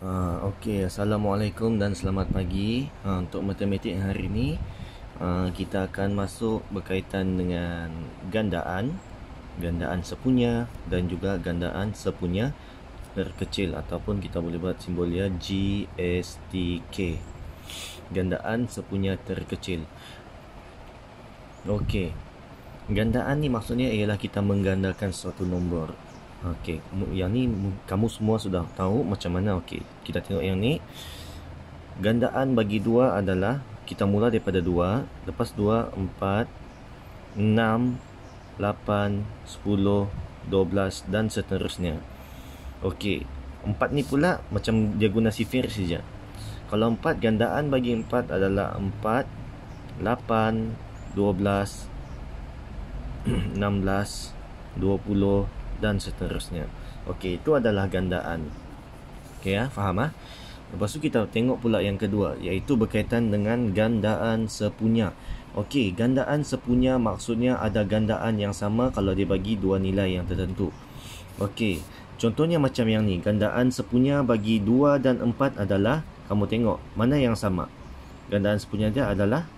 Okey, Assalamualaikum dan selamat pagi. Untuk matematik hari ini, kita akan masuk berkaitan dengan gandaan sepunya dan juga gandaan sepunya terkecil, ataupun kita boleh buat simbol dia GSTK. Gandaan sepunya terkecil. Okey. Gandaan ni maksudnya ialah kita menggandakan suatu nombor. Okey, yang ni kamu semua sudah tahu macam mana. Okey, kita tengok yang ni. Gandaan bagi 2 adalah, kita mula daripada 2, lepas 2, 4, 6, 8, 10, 12 dan seterusnya. Okey, 4 ni pula macam dia guna sifir saja. Kalau 4, gandaan bagi 4 adalah 4, 8, 12, 16, 20 dan seterusnya. Okey, itu adalah gandaan. Okey ya, faham ah? Lepas tu kita tengok pula yang kedua, iaitu berkaitan dengan gandaan sepunya. Okey, gandaan sepunya maksudnya ada gandaan yang sama kalau dia bagi dua nilai yang tertentu. Okey, contohnya macam yang ni, gandaan sepunya bagi 2 dan 4 adalah, kamu tengok mana yang sama. Gandaan sepunya dia adalah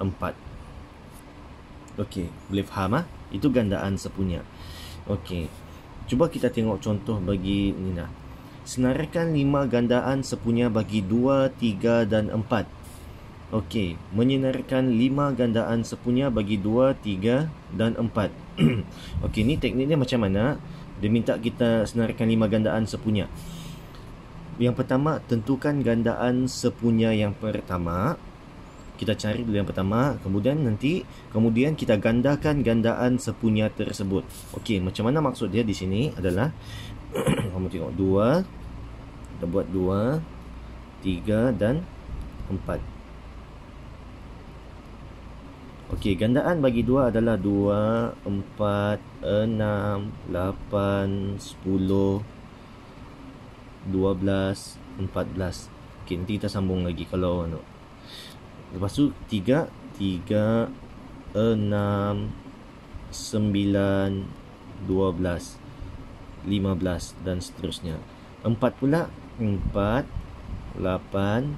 4. Okey, boleh faham ah? Itu gandaan sepunya. Okey, cuba kita tengok contoh bagi ni lah. Senaraikan 5 gandaan sepunya bagi 2, 3 dan 4. Okey, menyenaraikan 5 gandaan sepunya bagi 2, 3 dan 4. Okey, ni teknik dia macam mana? Dia minta kita senaraikan 5 gandaan sepunya. Yang pertama, tentukan gandaan sepunya yang pertama. Kita cari dulu yang pertama, kemudian kita gandakan gandaan sepunya tersebut. Okey, macam mana maksud dia di sini adalah kamu tengok 2, kita buat 2, 3 dan 4. Okey, gandaan bagi 2 adalah 2, 4, 6, 8, 10, 12, 14. Okey, nanti kita sambung lagi kalau lepas tu 3, 6, 9, 12, 15 dan seterusnya. 4 pula, 4, 8,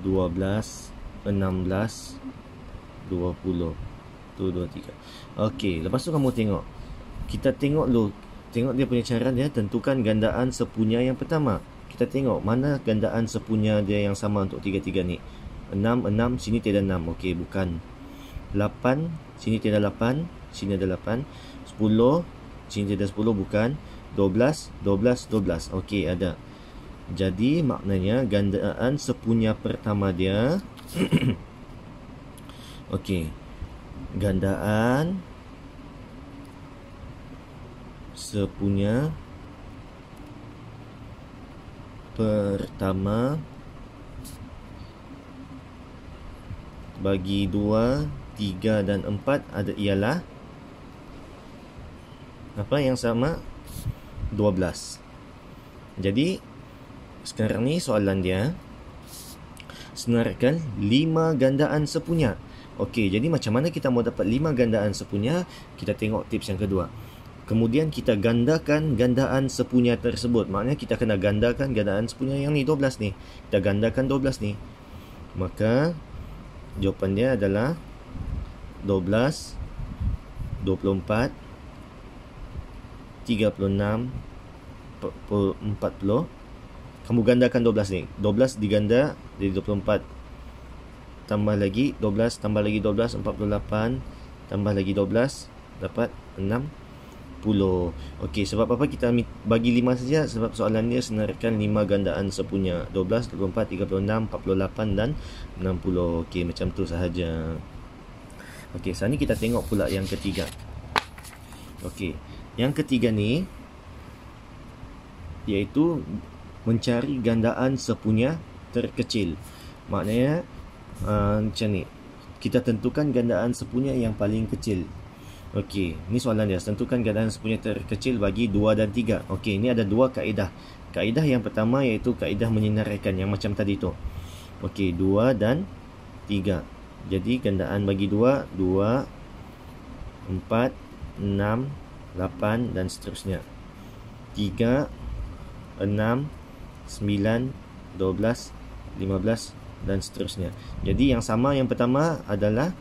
12, 16, 20. Tu 2, 3. Okey, lepas tu kamu tengok. Kita tengok dulu. Tengok dia punya cara dia, tentukan gandaan sepunya yang pertama. Kita tengok mana gandaan sepunya dia yang sama untuk tiga-tiga ni. 6, sini tiada 6. Okey, bukan. 8, sini tiada 8, sini ada 8. 10, sini tiada 10, bukan. 12, 12, 12. Okey, ada. Jadi maknanya gandaan sepunya pertama dia okey. Gandaan sepunya pertama bagi 2, 3 dan 4 ialah apa yang sama? 12. Jadi sekarang ni soalan dia, senaraikan 5 gandaan sepunya. Okey, jadi macam mana kita mau dapat 5 gandaan sepunya? Kita tengok tips yang kedua. Kemudian kita gandakan gandaan sepunya tersebut. Maknanya kita kena gandakan gandaan sepunya yang ni, 12 ni. Kita gandakan 12 ni. Maka jawapan dia adalah 12, 24, 36, 40. Kamu gandakan 12 ni. 12 diganda jadi 24. Tambah lagi 12, tambah lagi 12, 48. Tambah lagi 12, dapat 60. Okey, sebab apa kita bagi 5 saja? Sebab soalan dia senaraikan 5 gandaan sepunya. 12, 24, 36, 48 dan 60. Okey, macam tu sahaja. Okey, sekarang ni kita tengok pula yang ketiga. Okey, yang ketiga ni iaitu mencari gandaan sepunya terkecil. Maknanya macam ni, kita tentukan gandaan sepunya yang paling kecil. Okey, ni soalan dia, tentukan gandaan sepunya terkecil bagi 2 dan 3. Okey, ni ada 2 kaedah. Kaedah yang pertama iaitu kaedah menyenaraikan yang macam tadi tu. Okey, 2 dan 3. Jadi gandaan bagi 2, 2, 4, 6, 8 dan seterusnya. 3, 6, 9, 12, 15 dan seterusnya. Jadi yang sama yang pertama adalah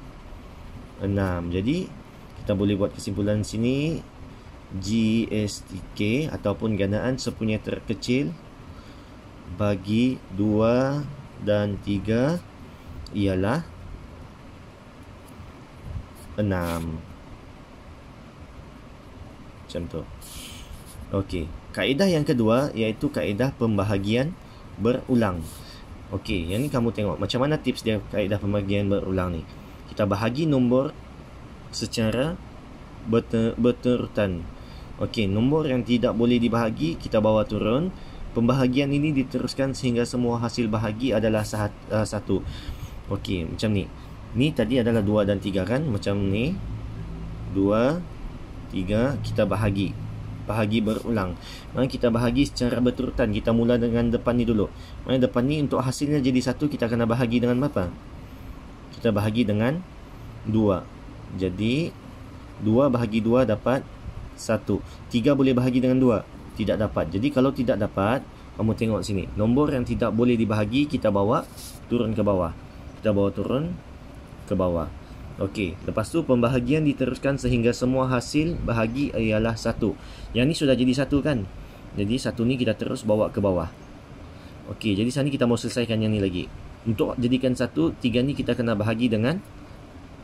6. Jadi kita boleh buat kesimpulan sini, GSTK ataupun gandaan sepunya terkecil bagi 2 dan 3 ialah 6. Macam tu. Okey, kaedah yang kedua iaitu kaedah pembahagian berulang. Okey, yang ni kamu tengok macam mana tips dia kaedah pembahagian berulang ni. Kita bahagi nombor secara berterutan. Okey, nombor yang tidak boleh dibahagi kita bawa turun. Pembahagian ini diteruskan sehingga semua hasil bahagi adalah satu. Okey, macam ni. Ni tadi adalah 2 dan 3 kan? Macam ni. 2, 3, kita bahagi. Bahagi berulang. Mari kita bahagi secara berturutan. Kita mula dengan depan ni dulu. Mari depan ni untuk hasilnya jadi 1, kita kena bahagi dengan berapa? Kita bahagi dengan 2. Jadi 2 bahagi 2 dapat 1. 3 boleh bahagi dengan 2? Tidak dapat. Jadi kalau tidak dapat, kamu tengok sini. Nombor yang tidak boleh dibahagi kita bawa turun ke bawah. Kita bawa turun ke bawah. Okey, lepas tu pembahagian diteruskan sehingga semua hasil bahagi ialah 1. Yang ni sudah jadi 1 kan? Jadi 1 ni kita terus bawa ke bawah. Okey, jadi sekarang ni kita mau selesaikan yang ni lagi. Untuk jadikan 1, 3 ni kita kena bahagi dengan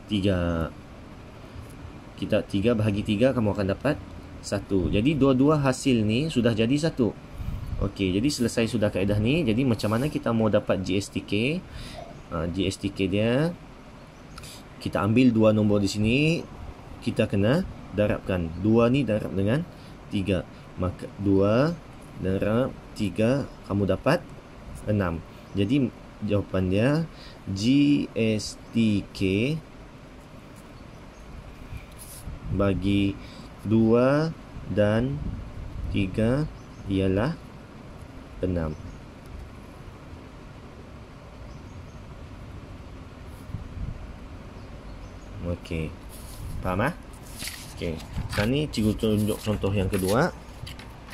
3. Kita 3 bahagi 3, kamu akan dapat 1. Jadi dua-dua hasil ni sudah jadi 1. Okey, jadi selesai sudah kaedah ni. Jadi macam mana kita mau dapat GSTK? GSTK dia, kita ambil 2 nombor di sini, kita kena darabkan. 2 ni darab dengan 3. Maka 2 darab 3, kamu dapat 6. Jadi jawapan dia GSTK bagi 2 dan 3 ialah 6. Okey. Faham ah? Okey. Sekarang ni cikgu tunjuk contoh yang kedua.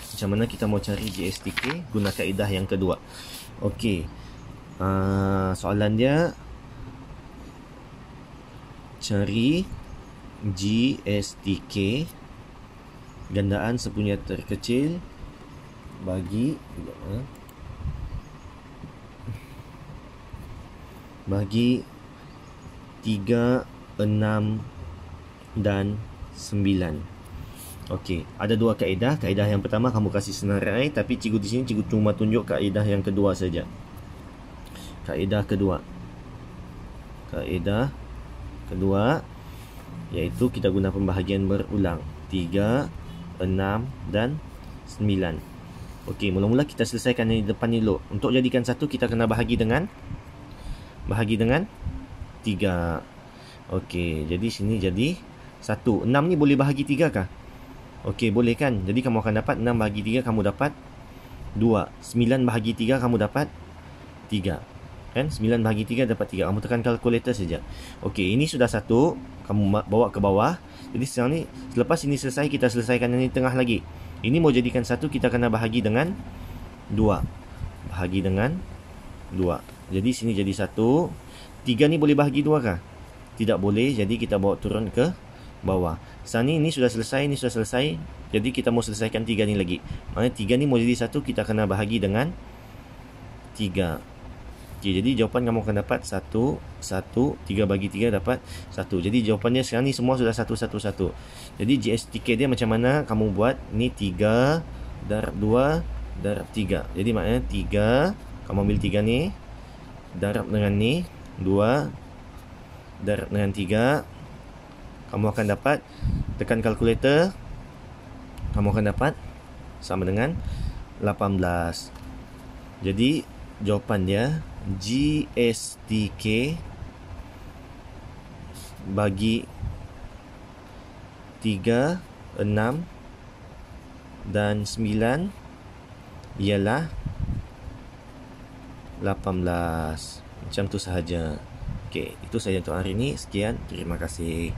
Macam mana kita mau cari GSTK guna kaedah yang kedua. Okey. Soalan dia, cari GSTK gandaan sepunya terkecil bagi 3, 6 dan 9. Okey, ada 2 kaedah. Kaedah yang pertama kamu kasih senarai, tapi cikgu di sini cikgu cuma tunjuk kaedah yang kedua saja. Kaedah kedua. Kaedah kedua iaitu kita guna pembahagian berulang. 3, 6 dan 9. Okey, mula-mula kita selesaikan yang di depan ni dulu. Untuk jadikan 1 kita kena bahagi dengan 3. Okey, jadi sini jadi 1. 6 ni boleh bahagi 3 kah? Okey, boleh kan? Jadi kamu akan dapat 6 bahagi 3, kamu dapat 2. 9 bahagi 3, kamu dapat 3. Kan? 9 bahagi 3 dapat 3. Kamu tekan kalkulator saja. Okey, ini sudah 1. Kamu bawa ke bawah. Jadi sekarang ni, selepas ini selesai, kita selesaikan yang di tengah lagi. Ini mau jadikan 1, kita kena bahagi dengan 2. Bahagi dengan 2. Jadi sini jadi 1. 3 ni boleh bahagi 2 kah? Tidak boleh, jadi kita bawa turun ke bawah. Sekarang ni sudah selesai, ini sudah selesai. Jadi kita mau selesaikan 3 ni lagi. Maknanya 3 ni mau jadi 1, kita kena bahagi dengan 3. Okay, jadi jawapan kamu akan dapat 1, 1, 3 bagi 3 dapat 1. Jadi jawapannya sekarang ni semua sudah 1, 1, 1. Jadi GSTK dia macam mana kamu buat? Ni 3 darab 2 darab 3. Jadi maknanya 3, kamu ambil 3 ni, darab dengan ni, 2 darab dengan 3, kamu akan dapat, tekan kalkulator, kamu akan dapat sama dengan 18. Jadi jawapan dia GSTK bagi 3, 6 dan 9 ialah 18. Macam tu sahaja. Okey, itu sahaja untuk hari ini. Sekian, terima kasih.